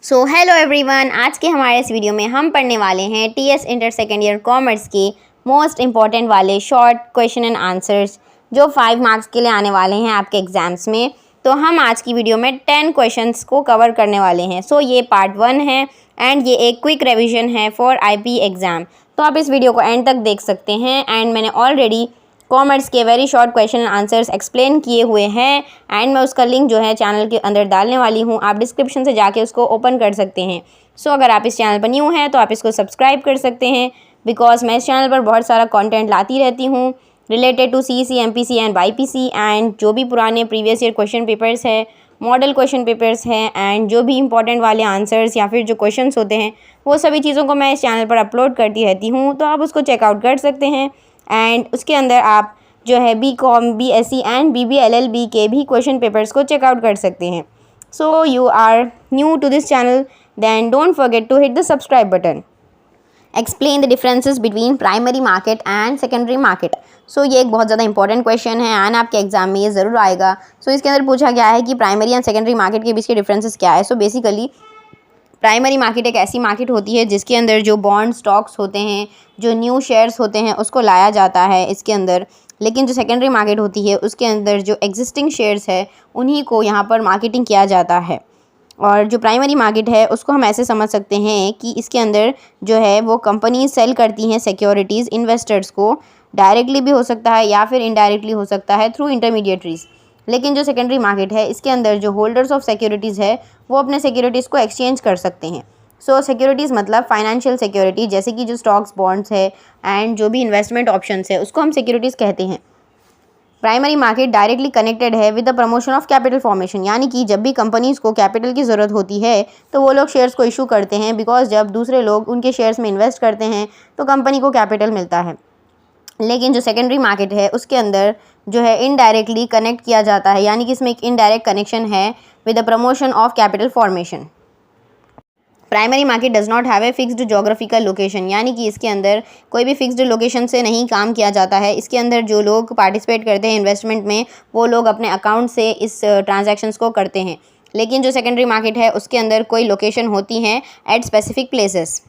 So hello everyone, आज के हमारे इस वीडियो में हम पढ़ने वाले हैं TS inter second year commerce के मोस्ट इंपॉर्टेंट वाले शॉर्ट क्वेश्चन एंड आंसर्स जो 5 मार्क्स के लिए आने वाले हैं आपके एग्जाम्स में। तो हम आज की वीडियो में 10 क्वेश्चंस को कवर करने वाले हैं। सो ये पार्ट 1 है एंड ये एक क्विक रिवीजन है फॉर आईपी एग्ज़ाम। तो आप इस वीडियो को एंड तक देख सकते हैं एंड मैंने ऑलरेडी कॉमर्स के very short question answers explain किए हुए हैं एंड मैं उसका लिंक जो है चैनल के अंदर डालने वाली हूँ। आप डिस्क्रिप्शन से जाके उसको ओपन कर सकते हैं। सो अगर आप इस चैनल पर न्यू हैं तो आप इसको सब्सक्राइब कर सकते हैं बिकॉज मैं इस चैनल पर बहुत सारा कंटेंट लाती रहती हूँ related to CEC, MPC and BiPC and जो भी पुराने प्रीवियस ईयर क्वेश्चन पेपर्स है, मॉडल क्वेश्चन पेपर्स हैं एंड जो भी इंपॉर्टेंट वाले आंसर्स या फिर जो क्वेश्चंस होते हैं वो सभी चीज़ों को मैं इस चैनल पर अपलोड करती रहती हूँ। तो आप उसको चेकआउट कर सकते हैं एंड उसके अंदर आप जो है BCom, BSc एंड BBLLB के भी क्वेश्चन पेपर्स को चेकआउट कर सकते हैं। So you are new to this channel then don't forget to hit the subscribe button. Explain the differences between primary market and secondary market. So ये एक बहुत ज़्यादा इंपॉर्टेंट क्वेश्चन है एंड आपके एग्जाम में ये ज़रूर आएगा। सो इसके अंदर पूछा गया है कि प्राइमरी एंड सेकेंडरी मार्केट के बीच के डिफरेंसेस क्या है। सो बेसिकली प्राइमरी मार्केट एक ऐसी मार्केट होती है जिसके अंदर जो बॉन्ड स्टॉक्स होते हैं, जो न्यू शेयर्स होते हैं उसको लाया जाता है इसके अंदर। लेकिन जो सेकेंडरी मार्केट होती है उसके अंदर जो एग्जिस्टिंग शेयर्स है उन्हीं को यहाँ पर मार्केटिंग किया जाता है। और जो प्राइमरी मार्केट है उसको हम ऐसे समझ सकते हैं कि इसके अंदर जो है वो कंपनी सेल करती हैं सिक्योरिटीज़ इन्वेस्टर्स को। डायरेक्टली भी हो सकता है या फिर इनडायरेक्टली हो सकता है थ्रू इंटरमीडिएटरीज। लेकिन जो सेकेंडरी मार्केट है इसके अंदर जो होल्डर्स ऑफ सिक्योरिटीज़ है वो अपने सिक्योरिटीज़ को एक्सचेंज कर सकते हैं। सो सिक्योरिटीज़ मतलब फाइनेंशियल सिक्योरिटी, जैसे कि जो स्टॉक्स, बॉन्ड्स है एंड जो भी इन्वेस्टमेंट ऑप्शंस है उसको हम सिक्योरिटीज़ कहते हैं। प्राइमरी मार्केट डायरेक्टली कनेक्टेड है with the promotion of capital formation, यानी कि जब भी कंपनीज़ को कैपिटल की ज़रूरत होती है तो वो लोग शेयर्स को इशू करते हैं बिकॉज जब दूसरे लोग उनके शेयर्स में इन्वेस्ट करते हैं तो कंपनी को कैपिटल मिलता है। लेकिन जो सेकेंडरी मार्केट है उसके अंदर जो है इनडायरेक्टली कनेक्ट किया जाता है, यानी कि इसमें एक इनडायरेक्ट कनेक्शन है with the promotion of capital formation. Primary market does not have a fixed geographical location, यानी कि इसके अंदर कोई भी फिक्स्ड लोकेशन से नहीं काम किया जाता है। इसके अंदर जो लोग पार्टिसिपेट करते हैं इन्वेस्टमेंट में वो लोग अपने अकाउंट से इस ट्रांजैक्शंस को करते हैं। लेकिन जो सेकेंडरी मार्केट है उसके अंदर कोई लोकेशन होती है at specific places.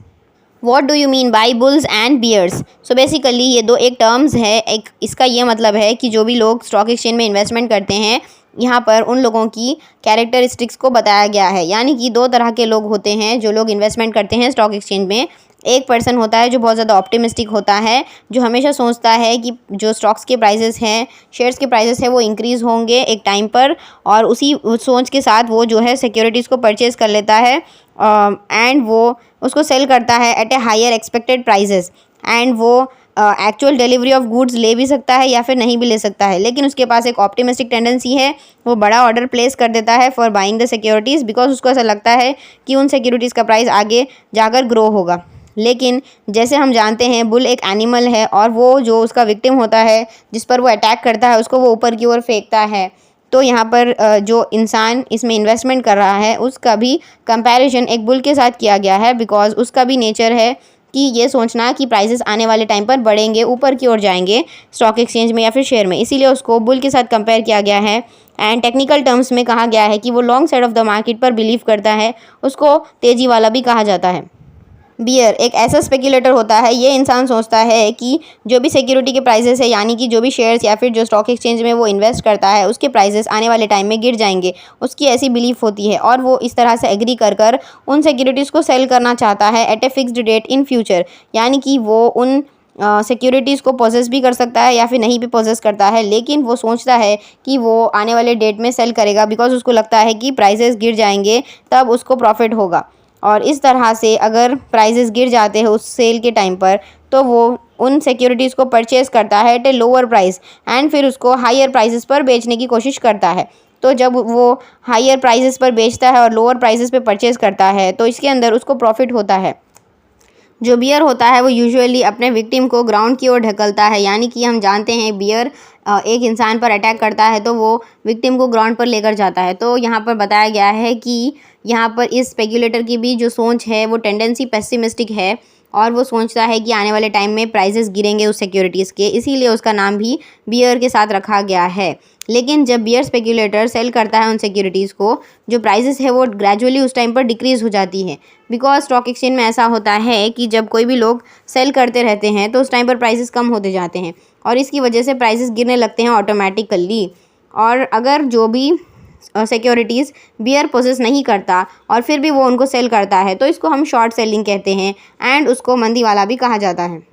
What do you mean by bulls and bears. So basically ये दो एक टर्म्स है। एक इसका ये मतलब है कि जो भी लोग स्टॉक एक्सचेंज में इन्वेस्टमेंट करते हैं यहाँ पर उन लोगों की कैरेक्टरिस्टिक्स को बताया गया है। यानी कि दो तरह के लोग होते हैं जो लोग इन्वेस्टमेंट करते हैं स्टॉक एक्सचेंज में। एक पर्सन होता है जो बहुत ज़्यादा ऑप्टिमिस्टिक होता है, जो हमेशा सोचता है कि जो स्टॉक्स के प्राइसेस हैं, शेयर्स के प्राइसेस हैं वो इंक्रीज़ होंगे एक टाइम पर, और उसी सोच के साथ वो जो है सिक्योरिटीज़ को परचेज़ कर लेता है एंड वो उसको सेल करता है at a higher expected prices and वो एक्चुअल डिलीवरी ऑफ गुड्स ले भी सकता है या फिर नहीं भी ले सकता है। लेकिन उसके पास एक ऑप्टिमिस्टिक टेंडेंसी है, वो बड़ा ऑर्डर प्लेस कर देता है for buying the securities because उसको ऐसा लगता है कि उन सिक्योरिटीज़ का प्राइस आगे जाकर ग्रो होगा। लेकिन जैसे हम जानते हैं बुल एक एनिमल है और वो जो उसका विक्टिम होता है जिस पर वो अटैक करता है उसको वो ऊपर की ओर फेंकता है। तो यहाँ पर जो इंसान इसमें इन्वेस्टमेंट कर रहा है उसका भी कंपैरिजन एक बुल के साथ किया गया है बिकॉज उसका भी नेचर है कि ये सोचना कि प्राइसेस आने वाले टाइम पर बढ़ेंगे, ऊपर की ओर जाएंगे स्टॉक एक्सचेंज में या फिर शेयर में, इसीलिए उसको बुल के साथ कंपेयर किया गया है। एंड टेक्निकल टर्म्स में कहा गया है कि वो long side of the market पर बिलीव करता है, उसको तेज़ी वाला भी कहा जाता है। बियर एक ऐसा स्पेक्यूलेटर होता है, ये इंसान सोचता है कि जो भी सिक्योरिटी के प्राइसेस है, यानी कि जो भी शेयर्स या फिर जो स्टॉक एक्सचेंज में वो इन्वेस्ट करता है उसके प्राइसेस आने वाले टाइम में गिर जाएंगे, उसकी ऐसी बिलीफ होती है और वो इस तरह से एग्री कर उन सिक्योरिटीज़ को सेल करना चाहता है at a fixed date in future. यानी कि वो उन सिक्योरिटीज़ को पोजेस भी कर सकता है या फिर नहीं भी पोजेस करता है, लेकिन वो सोचता है कि वो आने वाले डेट में सेल करेगा बिकॉज उसको लगता है कि प्राइसेस गिर जाएंगे तब उसको प्रॉफिट होगा। और इस तरह से अगर प्राइसेस गिर जाते हैं उस सेल के टाइम पर तो वो उन सिक्योरिटीज़ को परचेज़ करता है at a lower price and फिर उसको हायर प्राइसेस पर बेचने की कोशिश करता है। तो जब वो हायर प्राइसेस पर बेचता है और लोअर प्राइसेस पे परचेज़ करता है तो इसके अंदर उसको प्रॉफिट होता है। जो बियर होता है वो यूजुअली अपने विक्टिम को ग्राउंड की ओर ढकलता है, यानी कि हम जानते हैं बियर एक इंसान पर अटैक करता है तो वो विक्टिम को ग्राउंड पर लेकर जाता है। तो यहाँ पर बताया गया है कि यहाँ पर इस स्पेक्यूलेटर की भी जो सोच है वो टेंडेंसी पेसिमिस्टिक है और वो सोचता है कि आने वाले टाइम में प्राइसेस गिरेंगे उस सिक्योरिटीज़ के, इसीलिए उसका नाम भी बियर के साथ रखा गया है। लेकिन जब बियर स्पेक्यूलेटर सेल करता है उन सिक्योरिटीज़ को, जो प्राइसेस है वो ग्रेजुअली उस टाइम पर डिक्रीज़ हो जाती है। बिकॉज स्टॉक एक्सचेंज में ऐसा होता है कि जब कोई भी लोग सेल करते रहते हैं तो उस टाइम पर प्राइसेस कम होते जाते हैं और इसकी वजह से प्राइसेस गिरने लगते हैं ऑटोमेटिकली। और अगर जो भी सिक्योरिटीज़ बियर पोसेस नहीं करता और फिर भी वो उनको सेल करता है तो इसको हम शॉर्ट सेलिंग कहते हैं एंड उसको मंदी वाला भी कहा जाता है।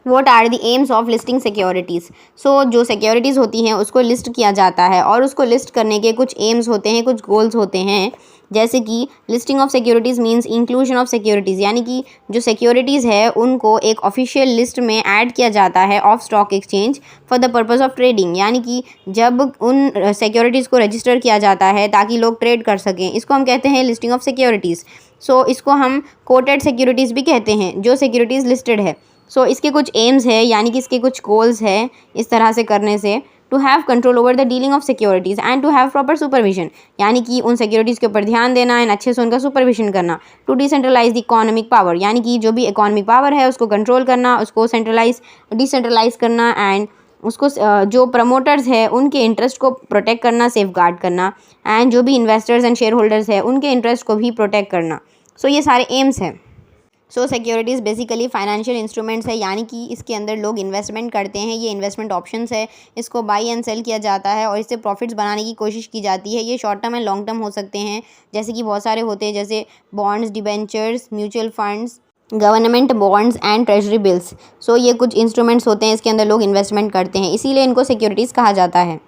What are the aims of listing securities. So जो सिक्योरिटीज़ होती हैं उसको लिस्ट किया जाता है और उसको लिस्ट करने के कुछ एम्स होते हैं, कुछ गोल्स होते हैं। जैसे कि listing of securities means inclusion of securities, यानी कि जो सिक्योरिटीज़ है उनको एक ऑफिशियल लिस्ट में ऐड किया जाता है of stock exchange for the purpose of trading, यानी कि जब उन सिक्योरिटीज़ को रजिस्टर किया जाता है ताकि लोग ट्रेड कर सकें, इसको हम कहते हैं लिस्टिंग ऑफ सिक्योरिटीज़। सो इसको हम कोटेड सिक्योरिटीज़ भी कहते हैं, जो सिक्योरिटीज़ लिस्टेड है। सो इसके कुछ एम्स है, यानी कि इसके कुछ गोल्स है इस तरह से करने से। To have control over the dealing of securities and to have proper supervision, यानी कि उन सिक्योरिटीज़ के ऊपर ध्यान देना एंड अच्छे से उनका सुपरविजन करना। To decentralise the economic power, यानी कि जो भी इकोनॉमिक पावर है उसको कंट्रोल करना, उसको डिसेंट्रलाइज करना एंड उसको जो प्रमोटर्स है उनके इंटरेस्ट को प्रोटेक्ट करना, सेफ गार्ड करना एंड जो भी इन्वेस्टर्स एंड शेयर होल्डर्स है उनके इंटरेस्ट को भी प्रोटेक्ट करना। सो ये सारे एम्स हैं। सो सिक्योरिटीज़ बेसिकली फाइनेंशियल इंस्ट्रूमेंट्स है, यानी कि इसके अंदर लोग इन्वेस्टमेंट करते हैं। ये इन्वेस्टमेंट ऑप्शंस है, इसको बाई एंड सेल किया जाता है और इससे प्रॉफिट्स बनाने की कोशिश की जाती है। ये short term and long term हो सकते हैं, जैसे कि बहुत सारे होते हैं, जैसे bonds, debentures, mutual funds, government bonds and treasury bills. So ये कुछ इंस्ट्रूमेंट्स होते हैं, इसके अंदर लोग इन्वेस्टमेंट करते हैं, इसीलिए इनको सिक्योरिटीज़ कहा जाता है।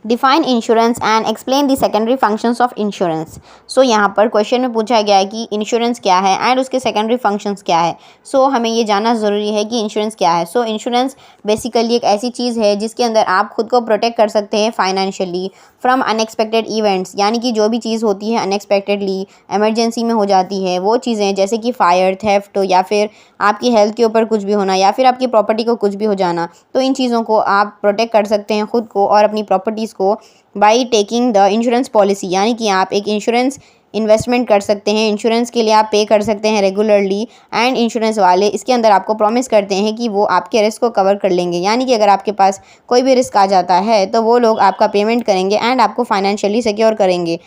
Define insurance and explain the secondary functions of insurance. So यहाँ पर क्वेश्चन में पूछा गया है कि इंश्योरेंस क्या है एंड उसके सेकेंडरी फंक्शंस क्या है। सो हमें ये जानना ज़रूरी है कि इंश्योरेंस क्या है। सो इंश्योरेंस बेसिकली एक ऐसी चीज़ है जिसके अंदर आप खुद को प्रोटेक्ट कर सकते हैं फाइनेंशियली फ्रॉम अनएक्सपेक्टेड इवेंट्स, यानी कि जो भी चीज़ होती है अनएक्सपेक्टेडली इमरजेंसी में हो जाती है, वो चीज़ें जैसे कि फायर, थेफ्ट या फिर आपकी हेल्थ के ऊपर कुछ भी होना या फिर आपकी प्रॉपर्टी को कुछ भी हो जाना, तो इन चीज़ों को आप प्रोटेक्ट कर सकते हैं खुद को और अपनी प्रॉपर्टीज़ को by taking the insurance policy, यानी कि आप एक इंश्योरेंस इन्वेस्टमेंट कर सकते हैं। इंश्योरेंस के लिए आप पे कर सकते हैं रेगुलरली एंड इंश्योरेंस वाले इसके अंदर आपको प्रॉमिस करते हैं कि वो आपके रिस्क को कवर कर लेंगे, यानी कि अगर आपके पास कोई भी रिस्क आ जाता है तो वो लोग आपका पेमेंट करेंगे एंड आपको फाइनेंशियली सिक्योर करेंगे।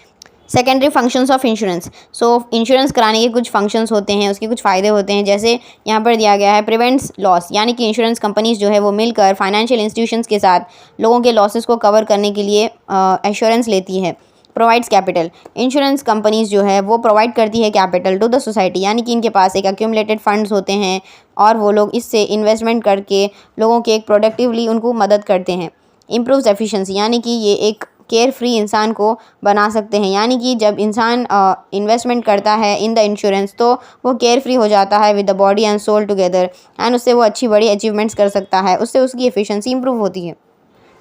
Secondary functions of insurance. So insurance कराने के कुछ फंक्शंस होते हैं, उसके कुछ फ़ायदे होते हैं, जैसे यहाँ पर दिया गया है प्रिवेंट्स लॉस, यानी कि इंश्योरेंस कंपनीज जो है वो मिलकर फाइनेंशियल इंस्टीट्यूशंस के साथ लोगों के लॉसेस को कवर करने के लिए एश्योरेंस लेती है। प्रोवाइड्स कैपिटल, इंश्योरेंस कंपनीज जो है वो प्रोवाइड करती है कैपिटल टू द सोसाइटी, यानी कि इनके पास एक एक्यूमुलेटेड फंड्स होते हैं और वो लोग इससे इन्वेस्टमेंट करके लोगों के एक प्रोडक्टिवली उनको मदद करते हैं। इम्प्रूव्स एफिशिएंसी, यानी कि ये एक केयर फ्री इंसान को बना सकते हैं, यानी कि जब इंसान इन्वेस्टमेंट करता है इन द इंश्योरेंस तो वो केयर फ्री हो जाता है with the body and soul together and उससे वो अच्छी बड़ी अचीवमेंट्स कर सकता है, उससे उसकी एफिशिएंसी इंप्रूव होती है।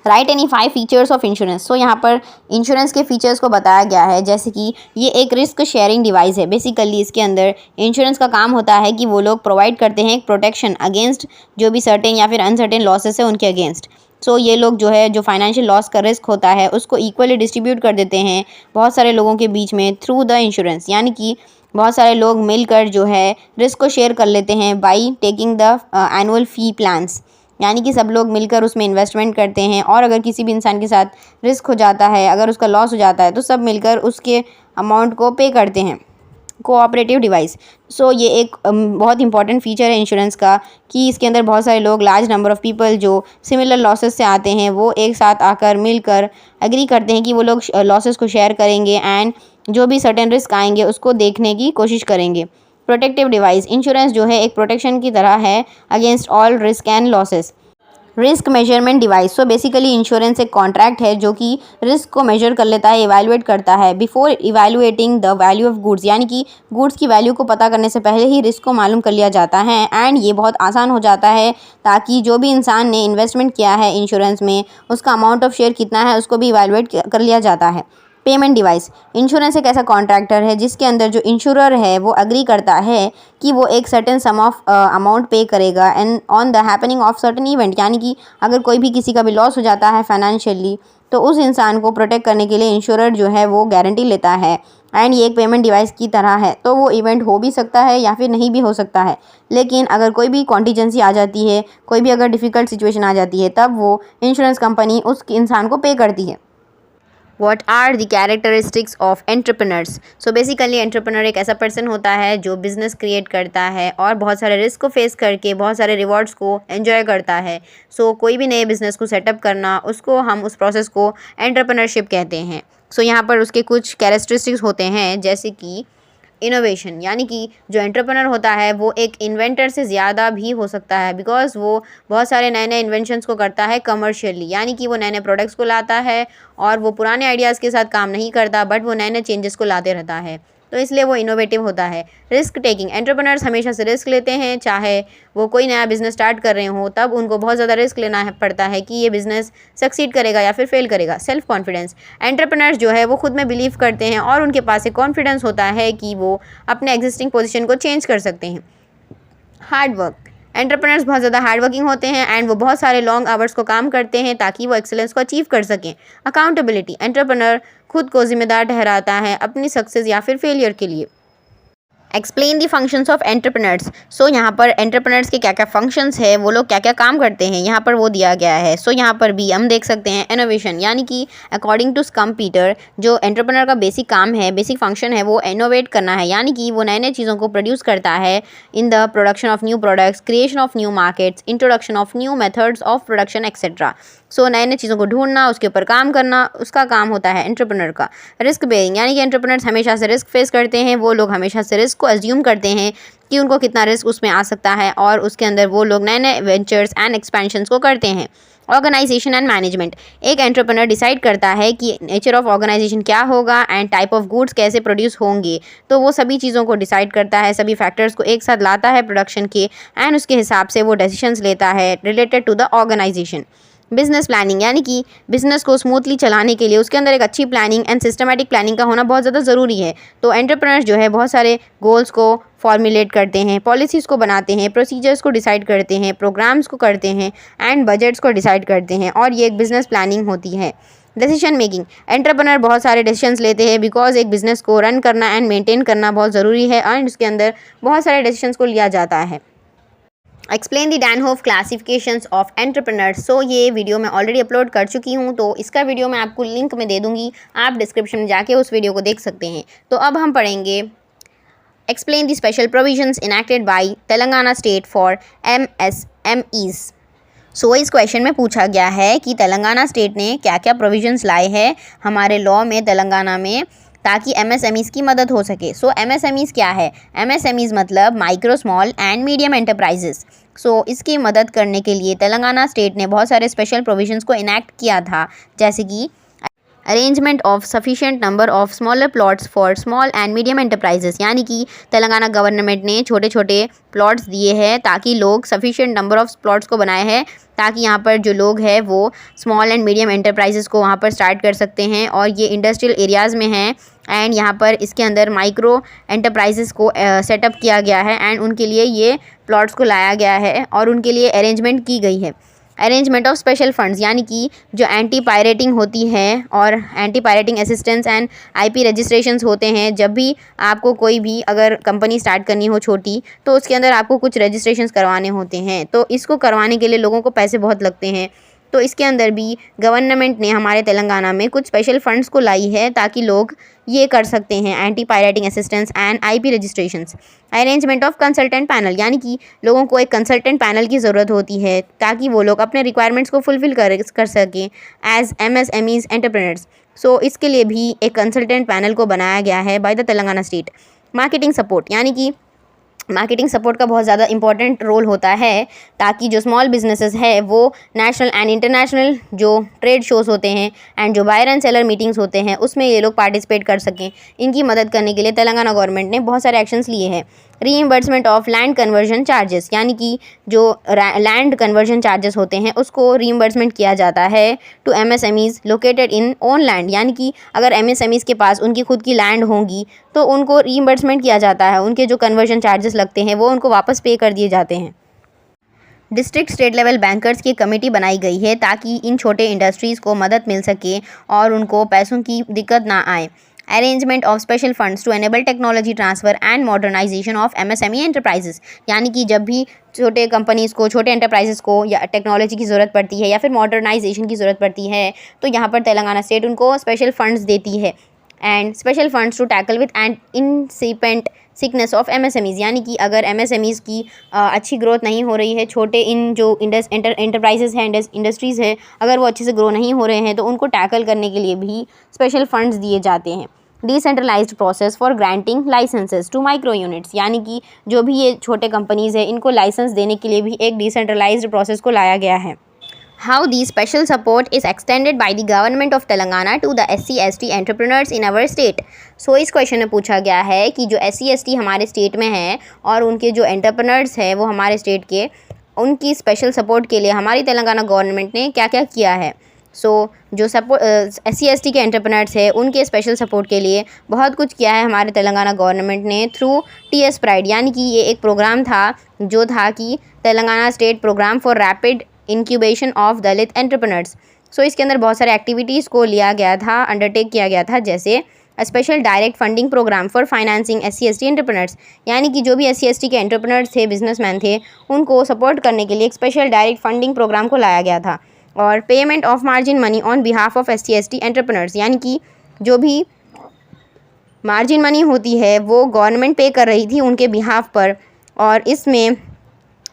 Write any 5 features of insurance. So यहाँ पर इंश्योरेंस के फीचर्स को बताया गया है, जैसे कि ये एक रिस्क शेयरिंग डिवाइस है। बेसिकली इसके अंदर इंश्योरेंस का काम होता है कि वो लोग प्रोवाइड करते हैं एक प्रोटेक्शन अगेंस्ट जो भी सर्टेन या फिर अनसर्टेन लॉसेस है उनके अगेंस्ट। सो ये लोग जो है जो फाइनेंशियल लॉस का रिस्क होता है उसको इक्वली डिस्ट्रीब्यूट कर देते हैं बहुत सारे लोगों के बीच में थ्रू द इंश्योरेंस, यानी कि बहुत सारे लोग मिलकर जो है रिस्क को शेयर कर लेते हैं by taking the annual fee plans, यानी कि सब लोग मिलकर उसमें इन्वेस्टमेंट करते हैं और अगर किसी भी इंसान के साथ रिस्क हो जाता है, अगर उसका लॉस हो जाता है तो सब मिलकर उसके अमाउंट को पे करते हैं। Cooperative device. सो ये एक बहुत इंपॉर्टेंट फीचर है इंश्योरेंस का कि इसके अंदर बहुत सारे लोग, लार्ज नंबर ऑफ़ पीपल जो सिमिलर लॉसेस से आते हैं वो एक साथ आकर मिलकर एग्री करते हैं कि वो लोग लॉसेस को शेयर करेंगे एंड जो भी सर्टेन रिस्क आएंगे उसको देखने की कोशिश करेंगे। प्रोटेक्टिव डिवाइस, इंश्योरेंस जो है एक प्रोटेक्शन की तरह है against all risk and losses. Risk measurement device. So basically insurance एक कॉन्ट्रैक्ट है जो कि रिस्क को मेजर कर लेता है, इवैल्यूएट करता है before evaluating the value of goods, यानी कि गुड्स की वैल्यू को पता करने से पहले ही रिस्क को मालूम कर लिया जाता है एंड ये बहुत आसान हो जाता है ताकि जो भी इंसान ने इन्वेस्टमेंट किया है इंश्योरेंस में उसका अमाउंट ऑफ शेयर कितना है उसको भी इवैल्यूएट कर लिया जाता है। Payment device. इंश्योरेंस एक ऐसा कॉन्ट्रैक्टर है जिसके अंदर जो इंश्योरर है वो अग्री करता है कि वो एक सर्टेन सम ऑफ अमाउंट पे करेगा and on the happening of certain event, यानी कि अगर कोई भी किसी का भी लॉस हो जाता है फाइनेंशियली तो उस इंसान को प्रोटेक्ट करने के लिए इंश्योरर जो है वो गारंटी लेता है एंड ये एक पेमेंट डिवाइस की तरह है, तो वो इवेंट हो भी सकता है या फिर नहीं भी हो सकता है। लेकिन अगर कोई भी कॉन्टीजेंसी आ जाती है, कोई भी अगर डिफ़िकल्ट सिचुएशन आ जाती है, तब वो इंश्योरेंस कंपनी उस इंसान को पे करती है। What are the characteristics of entrepreneurs? So basically entrepreneur एक ऐसा पर्सन होता है जो बिजनेस क्रिएट करता है और बहुत सारे रिस्क को फेस करके बहुत सारे रिवॉर्ड्स को एंजॉय करता है। कोई भी नए बिजनेस को सेटअप करना, उसको हम उस प्रोसेस को एंटरप्रेन्योरशिप कहते हैं। यहाँ पर उसके कुछ कैरेक्टरिस्टिक्स होते हैं, जैसे कि इनोवेशन, यानी कि जो एंटरप्रेन्योर होता है वो एक इन्वेंटर से ज़्यादा भी हो सकता है, बिकॉज वो बहुत सारे नए नए इन्वेंशंस को करता है कमर्शियली, यानी कि वो नए नए प्रोडक्ट्स को लाता है और वो पुराने आइडियाज़ के साथ काम नहीं करता, बट वो नए नए चेंजेस को लाते रहता है, तो इसलिए वो इनोवेटिव होता है। रिस्क टेकिंग, एंटरप्रेन्योर्स हमेशा से रिस्क लेते हैं, चाहे वो कोई नया बिजनेस स्टार्ट कर रहे हो तब उनको बहुत ज़्यादा रिस्क लेना पड़ता है कि ये बिजनेस सक्सीड करेगा या फिर फेल करेगा। सेल्फ कॉन्फिडेंस, एंटरप्रेन्योर्स जो है वो खुद में बिलीव करते हैं और उनके पास एक कॉन्फिडेंस होता है कि वो अपने एग्जिस्टिंग पोजीशन को चेंज कर सकते हैं। हार्ड वर्क, एंटरप्रेन्योर्स बहुत ज़्यादा हार्ड वर्किंग होते हैं एंड वो बहुत सारे लॉन्ग आवर्स को काम करते हैं ताकि वो एक्सेलेंस को अचीव कर सकें। अकाउंटेबिलिटी, एंटरप्रेन्योर खुद को जिम्मेदार ठहराता है अपनी सक्सेस या फिर फेलियर के लिए। Explain the functions of entrepreneurs. यहाँ पर एंटरप्रेन्योर्स के क्या क्या फंक्शंस है, वो लोग क्या क्या काम करते हैं, यहाँ पर वो दिया गया है। यहाँ पर भी हम देख सकते हैं इनोवेशन, यानी कि अकॉर्डिंग टू स्कम पीटर जो एंटरप्रेन्योर का बेसिक काम है, बेसिक फंक्शन है, वो इनोवेट करना है, यानी कि वो नए नए चीज़ों को प्रोड्यूस करता है in the production of new products, creation of new markets, introduction of new methods of production etcetera. नए नए चीज़ों को ढूंढना, उसके ऊपर काम करना, उसका काम होता है एंटरप्रेन्योर का। रिस्क बेयरिंग, यानी कि एंटरप्रेन्योर्स हमेशा से रिस्क फेस करते हैं, वो लोग हमेशा से रिस्क को अज्यूम करते हैं कि उनको कितना रिस्क उसमें आ सकता है और उसके अंदर वो लोग नए नए वेंचर्स एंड एक्सपेंशंस को करते हैं। ऑर्गेनाइजेशन एंड मैनेजमेंट, एक एंटरप्रेन्योर डिसाइड करता है कि नेचर ऑफ ऑर्गेनाइजेशन क्या होगा एंड टाइप ऑफ गुड्स कैसे प्रोड्यूस होंगे, तो वो सभी चीज़ों को डिसाइड करता है, सभी फैक्टर्स को एक साथ लाता है प्रोडक्शन के एंड उसके हिसाब से वो डिसीजंस लेता है related to the organisation. Business planning, यानी कि बिजनेस को स्मूथली चलाने के लिए उसके अंदर एक अच्छी प्लानिंग एंड सिस्टमेटिक प्लानिंग का होना बहुत ज़्यादा ज़रूरी है। एंटरप्रेन्योर्स जो है बहुत सारे गोल्स को फॉर्मुलेट करते हैं, पॉलिसीज़ को बनाते हैं, प्रोसीजर्स को डिसाइड करते हैं, प्रोग्राम्स को करते हैं एंड बजट्स को डिसाइड करते हैं, और ये एक बिजनेस प्लानिंग होती है। डिसीजन मेकिंग, एंटरप्रेन्योर बहुत सारे डिसीजंस लेते हैं बिकॉज एक बिज़नेस को रन करना एंड मेंटेन करना बहुत ज़रूरी है एंड उसके अंदर बहुत सारे डिसीजंस को लिया जाता है। Explain the Danhof classifications of entrepreneurs. ये वीडियो मैं ऑलरेडी अपलोड कर चुकी हूँ, तो इसका वीडियो मैं आपको लिंक में दे दूँगी, आप डिस्क्रिप्शन में जाके उस वीडियो को देख सकते हैं। अब हम पढ़ेंगे explain the special provisions enacted by Telangana state for MSMEs। इस क्वेश्चन में पूछा गया है कि तेलंगाना स्टेट ने क्या क्या प्रोविजंस लाए हैं हमारे लॉ में तेलंगाना में ताकि MSMEs की मदद हो सके। MSMEs क्या है? MSMEs मतलब micro small and medium enterprises. इसकी मदद करने के लिए तेलंगाना स्टेट ने बहुत सारे स्पेशल प्रोविजंस को इनैक्ट किया था, जैसे कि arrangement of sufficient number of smaller plots for small and medium enterprises, यानी कि तेलंगाना गवर्नमेंट ने छोटे छोटे प्लॉट्स दिए हैं ताकि लोग सफिशिएंट नंबर ऑफ प्लॉट्स को बनाए हैं ताकि यहाँ पर जो लोग हैं वो स्मॉल एंड मीडियम एंटरप्राइजेस को वहाँ पर स्टार्ट कर सकते हैं, और ये इंडस्ट्रियल एरियाज़ में हैं एंड यहाँ पर इसके अंदर माइक्रो एंटरप्राइजेस को सेटअप किया गया है एंड उनके लिए ये प्लॉट्स को लाया गया है और उनके लिए अरेंजमेंट की गई है। अरेंजमेंट ऑफ स्पेशल फंड्स, यानी कि जो एंटी पायरेटिंग होती है और anti pirating assistance and IP registrations होते हैं, जब भी आपको कोई भी अगर कंपनी स्टार्ट करनी हो छोटी, तो उसके अंदर आपको कुछ रजिस्ट्रेशंस करवाने होते हैं, तो इसको करवाने के लिए लोगों को पैसे बहुत लगते हैं। इसके अंदर भी गवर्नमेंट ने हमारे तेलंगाना में कुछ स्पेशल फंड्स को लाई है ताकि लोग ये कर सकते हैं, anti pirating assistance and IP registrations. Arrangement of consultant panel, यानी कि लोगों को एक कंसल्टेंट पैनल की ज़रूरत होती है ताकि वो लोग अपने रिक्वायरमेंट्स को फुलफ़िल कर सकें एज MSMEs एंटरप्रेन्योर्स। इसके लिए भी एक कंसल्टेंट पैनल को बनाया गया है by the Telangana state. Marketing support, यानी कि मार्केटिंग सपोर्ट का बहुत ज़्यादा इंपॉर्टेंट रोल होता है ताकि जो स्मॉल बिजनेसेस है वो नेशनल एंड इंटरनेशनल जो ट्रेड शोज़ होते हैं एंड जो बायर एंड सेलर मीटिंग्स होते हैं उसमें ये लोग पार्टिसिपेट कर सकें। इनकी मदद करने के लिए तेलंगाना गवर्नमेंट ने बहुत सारे एक्शंस लिए हैं। Reimbursement of land conversion charges, यानी कि जो लैंड कन्वर्जन चार्जेस होते हैं उसको रीइंबर्समेंट किया जाता है to MSMEs located in own land, यानी कि अगर MSMEs के पास उनकी खुद की लैंड होंगी तो उनको रीइंबर्समेंट किया जाता है, उनके जो कन्वर्जन चार्जेस लगते हैं वो उनको वापस पे कर दिए जाते हैं। डिस्ट्रिक्ट स्टेट लेवल बैंकर्स की कमेटी बनाई गई है ताकि इन छोटे इंडस्ट्रीज़ को मदद मिल सके और उनको पैसों की दिक्कत ना आए। Arrangement of special funds to enable technology transfer and modernisation of MSME enterprises, यानी कि जब भी छोटे कंपनीज़ को, छोटे एंटरप्राइजेस को या टेक्नोलॉजी की ज़रूरत पड़ती है या फिर मॉडर्नाइजेशन की ज़रूरत पड़ती है, तो यहाँ पर तेलंगाना स्टेट उनको स्पेशल फंड्स देती है। And special funds to tackle with and incipient sickness of MSMEs, यानी कि अगर एमएसएमईज़ की अच्छी ग्रोथ नहीं हो रही है, छोटे इन जो एंटरप्राइजेस हैं, इंडस्ट्रीज़ है, अगर वो अच्छे से ग्रो नहीं हो रहे हैं, तो उनको टैकल करने के लिए भी स्पेशल फंड्स दिए जाते हैं। Decentralised process for granting licences to micro units, यानी कि जो भी ये छोटे कंपनीज़ है, इनको लाइसेंस देने के लिए भी एक डिसेंट्रलाइज्ड प्रोसेस को लाया गया है। How the special support is extended by the government of Telangana to the SC/ST entrepreneurs in our state. So इस क्वेश्चन में पूछा गया है कि जो SC/ST हमारे स्टेट में हैं और उनके जो एंटरप्रेन्योर्स हैं वो हमारे स्टेट के, उनकी स्पेशल सपोर्ट के लिए हमारी तेलंगाना गवर्नमेंट ने क्या क्या किया है। जो SC/ST के एंटरप्रेन्योर्स हैं उनके स्पेशल सपोर्ट के लिए बहुत कुछ किया है हमारे तेलंगाना गवर्नमेंट ने थ्रू TS प्राइड, यानी कि ये एक प्रोग्राम था जो था कि Telangana state programme for rapid incubation of Dalit entrepreneurs. इसके अंदर बहुत सारे एक्टिविटीज़ को लिया गया था, अंडरटेक किया गया था, जैसे special direct funding programme for financing SC/ST entrepreneurs, यानी कि जो भी SC/ST के एंटरप्रेन्योर्स थे, बिजनेसमैन थे, उनको सपोर्ट करने के लिए एक स्पेशल डायरेक्ट फंडिंग प्रोग्राम को लाया गया था। और payment of margin money on behalf of SC/ST entrepreneurs, यानी कि जो भी मार्जिन मनी होती है वो गवर्नमेंट पे कर रही थी उनके बिहाफ पर, और इसमें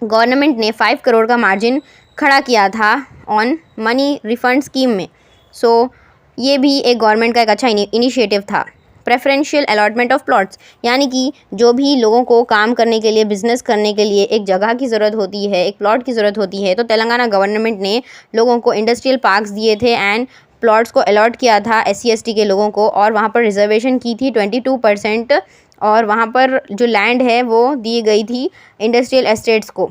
गवर्नमेंट ने 5 करोड़ का मार्जिन खड़ा किया था ऑन मनी रिफंड स्कीम में। ये भी एक गवर्नमेंट का एक अच्छा इनिशिएटिव था। प्रेफरेंशियल अलॉटमेंट ऑफ प्लॉट्स, यानी कि जो भी लोगों को काम करने के लिए, बिजनेस करने के लिए एक जगह की ज़रूरत होती है, एक प्लॉट की ज़रूरत होती है, तो तेलंगाना गवर्नमेंट ने लोगों को इंडस्ट्रियल पार्क्स दिए थे एंड प्लॉट्स को अलॉट किया था SC/ST के लोगों को, और वहाँ पर रिजर्वेशन की थी 22%, और वहाँ पर जो लैंड है वो दी गई थी इंडस्ट्रियल एस्टेट्स को,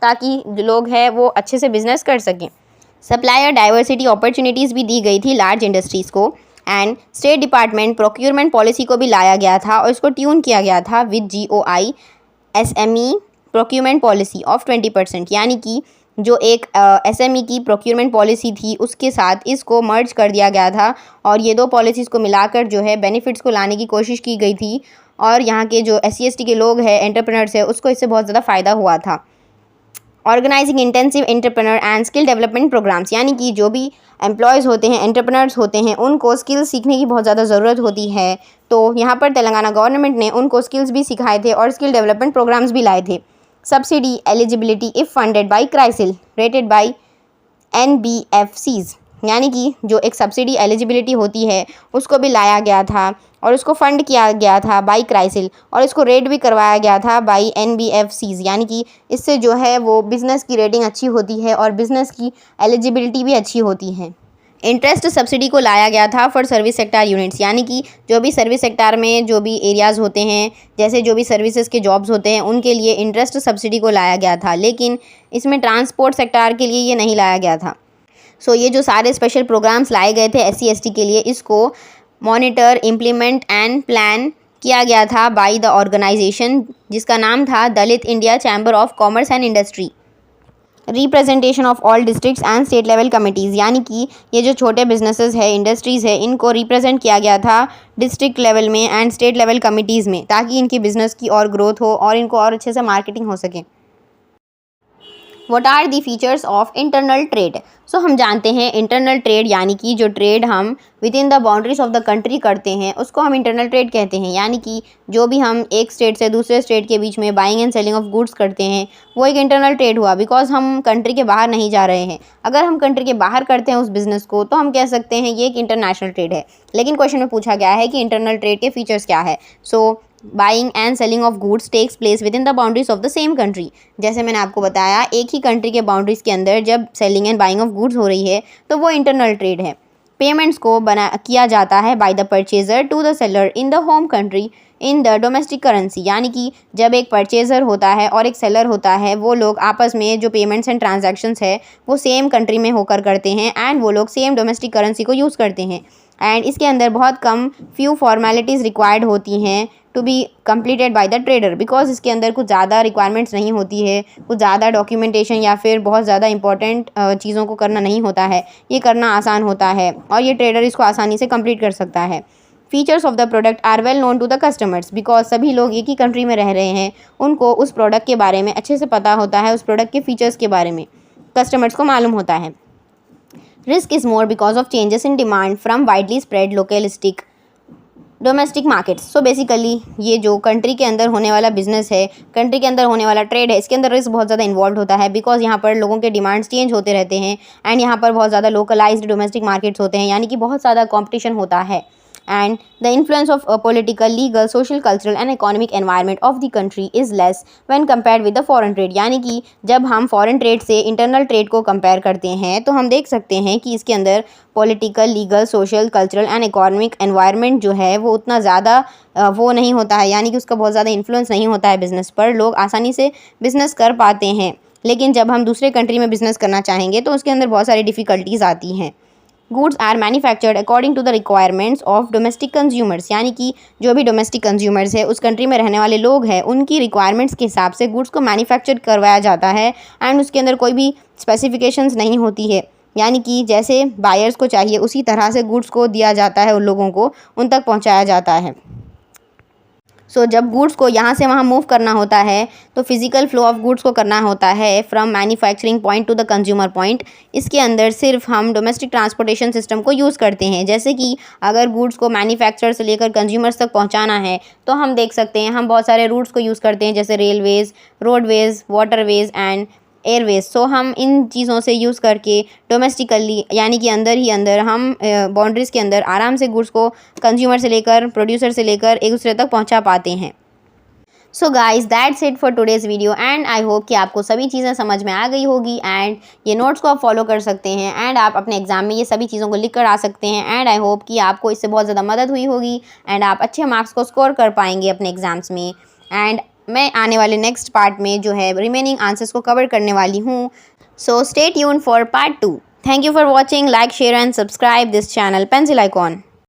ताकि जो लोग हैं वो अच्छे से बिजनेस कर सकें। सप्लायर डाइवर्सिटी अपॉर्चुनिटीज़ भी दी गई थी लार्ज इंडस्ट्रीज़ को। And state department procurement policy को भी लाया गया था और इसको ट्यून किया गया था with GOI SME procurement policy of 20%, यानी कि जो एक SME की प्रोक्यूरमेंट पॉलिसी थी उसके साथ इसको मर्ज कर दिया गया था, और ये दो पॉलिसीज़ को मिलाकर जो है बेनिफिट्स को लाने की कोशिश की गई थी, और यहाँ के जो SC/ST के लोग हैं, एंटरप्रेन्योर्स है, उसको इससे बहुत ज़्यादा फ़ायदा हुआ था। Organising intensive entrepreneur and skill development programmes, यानी कि जो भी एम्प्लॉयज़ होते हैं, एंटरप्रेन्योर्स होते हैं, उनको स्किल्स सीखने की बहुत ज़्यादा ज़रूरत होती है, तो यहाँ पर तेलंगाना गवर्नमेंट ने उनको स्किल्स भी सिखाए थे और स्किल डेवलपमेंट प्रोग्राम्स भी लाए थे। Subsidy eligibility if funded by CRISIL rated by NBFCs, यानी कि जो एक सब्सिडी एलिजिबिलिटी होती है उसको भी लाया गया था और उसको फंड किया गया था बाई क्राइसिल, और इसको रेट भी करवाया गया था बाई NBFCs, यानी कि इससे जो है वो बिज़नेस की रेटिंग अच्छी होती है और बिज़नेस की एलिजिबिलिटी भी अच्छी होती है। इंटरेस्ट सब्सिडी को लाया गया था फॉर सर्विस सेक्टर यूनिट्स, यानी कि जो भी सर्विस सेक्टर में जो भी एरियाज़ होते हैं, जैसे जो भी सर्विसेज के जॉब्स होते हैं, उनके लिए इंटरेस्ट सब्सिडी को लाया गया था, लेकिन इसमें ट्रांसपोर्ट सेक्टर के लिए ये नहीं लाया गया था। ये जो सारे स्पेशल प्रोग्राम्स लाए गए थे SC/ST के लिए, इसको मॉनिटर, इम्प्लीमेंट एंड प्लान किया गया था बाय द ऑर्गेनाइजेशन जिसका नाम था Dalit India chamber of commerce and industry. Representation of all districts and state level committees, यानी कि ये जो छोटे बिजनेसेस है, इंडस्ट्रीज़ है, इनको रिप्रेजेंट किया गया था डिस्ट्रिक्ट लेवल में एंड स्टेट लेवल कमिटीज़ में, ताकि इनकी बिज़नेस की और ग्रोथ हो और इनको और अच्छे से मार्केटिंग हो सके। What are the features of internal trade? हम जानते हैं इंटरनल ट्रेड, यानी कि जो ट्रेड हम with in the boundaries of the country करते हैं उसको हम इंटरनल ट्रेड कहते हैं, यानी कि जो भी हम एक स्टेट से दूसरे स्टेट के बीच में buying and selling of goods करते हैं वो एक इंटरनल ट्रेड हुआ, बिकॉज हम कंट्री के बाहर नहीं जा रहे हैं। अगर हम कंट्री के बाहर करते हैं उस बिज़नेस को तो हम कह सकते हैं ये एक इंटरनेशनल ट्रेड है। लेकिन क्वेश्चन में पूछा गया है कि इंटरनल ट्रेड के फीचर्स क्या है। Buying and selling of goods takes place within the boundaries of the same country. जैसे मैंने आपको बताया, एक ही कंट्री के बाउंड्रीज के अंदर जब selling and buying of goods हो रही है तो वो इंटरनल ट्रेड है। पेमेंट्स को किया जाता है by the purchaser to the seller in the home country in the domestic currency, यानी कि जब एक परचेजर होता है और एक सेलर होता है, वो लोग आपस में जो पेमेंट्स एंड ट्रांजैक्शंस है वो सेम कंट्री में होकर करते हैं एंड वो लोग सेम डोमेस्टिक करेंसी को यूज़ करते हैं। एंड इसके अंदर बहुत कम फ्यू फॉर्मेलिटीज़ रिक्वायर्ड होती हैं to be completed by the trader, because इसके अंदर कुछ ज़्यादा रिक्वायरमेंट्स नहीं होती है, कुछ ज़्यादा डॉक्यूमेंटेशन या फिर बहुत ज़्यादा इंपॉर्टेंट चीज़ों को करना नहीं होता है, ये करना आसान होता है और ये ट्रेडर इसको आसानी से कंप्लीट कर सकता है। Features of the product are well known to the customers, because सभी लोग एक ही कंट्री में रह रहे हैं, उनको उस प्रोडक्ट के बारे में अच्छे से पता होता है, उस प्रोडक्ट के फीचर्स के बारे में कस्टमर्स को मालूम होता है। Risk is more because of changes in demand from widely spread localistic domestic markets. So basically ये जो कंट्री के अंदर होने वाला बिजनेस है, कंट्री के अंदर होने वाला ट्रेड है, इसके अंदर रिस्क बहुत ज़्यादा इन्वॉल्व होता है, बिकॉज यहाँ पर लोगों के डिमांड्स चेंज होते रहते हैं एंड यहाँ पर बहुत ज़्यादा लोकलाइज्ड डोमेस्टिक मार्केट्स होते हैं, यानी कि बहुत ज़्यादा कॉम्पिटिशन होता है। And the influence of a political, legal, social, cultural and economic environment of the country is less when compared with the foreign trade। यानी कि जब हम फॉरेन ट्रेड से इंटरनल ट्रेड को कंपेयर करते हैं तो हम देख सकते हैं कि इसके अंदर political, legal, social, cultural and economic environment जो है वो उतना ज़्यादा वो नहीं होता है, यानी कि उसका बहुत ज़्यादा इन्फ्लुएंस नहीं होता है बिज़नेस पर, लोग आसानी से बिज़नेस कर पाते हैं। लेकिन जब हम दूसरे कंट्री में बिज़नेस करना चाहेंगे तो उसके अंदर बहुत सारी डिफ़िकल्टीज़ आती हैं। Goods are manufactured according to the requirements of domestic consumers, यानी कि जो भी डोमेस्टिक कंज्यूमर्स है, उस कंट्री में रहने वाले लोग हैं, उनकी रिक्वायरमेंट्स के हिसाब से गुड्स को मैन्युफैक्चर करवाया जाता है एंड उसके अंदर कोई भी स्पेसिफिकेशंस नहीं होती है, यानी कि जैसे बायर्स को चाहिए उसी तरह से गुड्स को दिया जाता है, उन लोगों को उन तक पहुँचाया जाता है। सो जब गुड्स को यहाँ से वहाँ मूव करना होता है तो फिज़िकल फ्लो ऑफ गुड्स को करना होता है from manufacturing point two the consumer point. इसके अंदर सिर्फ हम डोमेस्टिक ट्रांसपोर्टेशन सिस्टम को यूज़ करते हैं, जैसे कि अगर गुड्स को मैन्युफैक्चर से लेकर कंज्यूमर्स तक पहुँचाना है तो हम देख सकते हैं हम बहुत सारे रूट्स को यूज़ करते हैं, जैसे railways, roadways, waterways and airways. So हम इन चीज़ों से यूज़ करके डोमेस्टिकली यानी कि अंदर ही अंदर हम बाउंड्रीज़ के अंदर आराम से गुड्स को कंज्यूमर से लेकर प्रोड्यूसर से लेकर एक दूसरे तक पहुंचा पाते हैं। So guys that's it for today's video and I hope कि आपको सभी चीज़ें समझ में आ गई होगी एंड ये नोट्स को आप फॉलो कर सकते हैं एंड आप अपने एग्जाम में ये सभी चीज़ों को लिख कर आ सकते हैं एंड आई होप कि आपको इससे बहुत ज़्यादा मदद हुई होगी एंड आप अच्छे मार्क्स को स्कोर कर पाएंगे अपने एग्ज़ाम्स में। एंड मैं आने वाले नेक्स्ट पार्ट में जो है रिमेनिंग आंसर्स को कवर करने वाली हूँ। So stay tune for part 2। Thank you for watching, like, share and subscribe this channel pencil icon.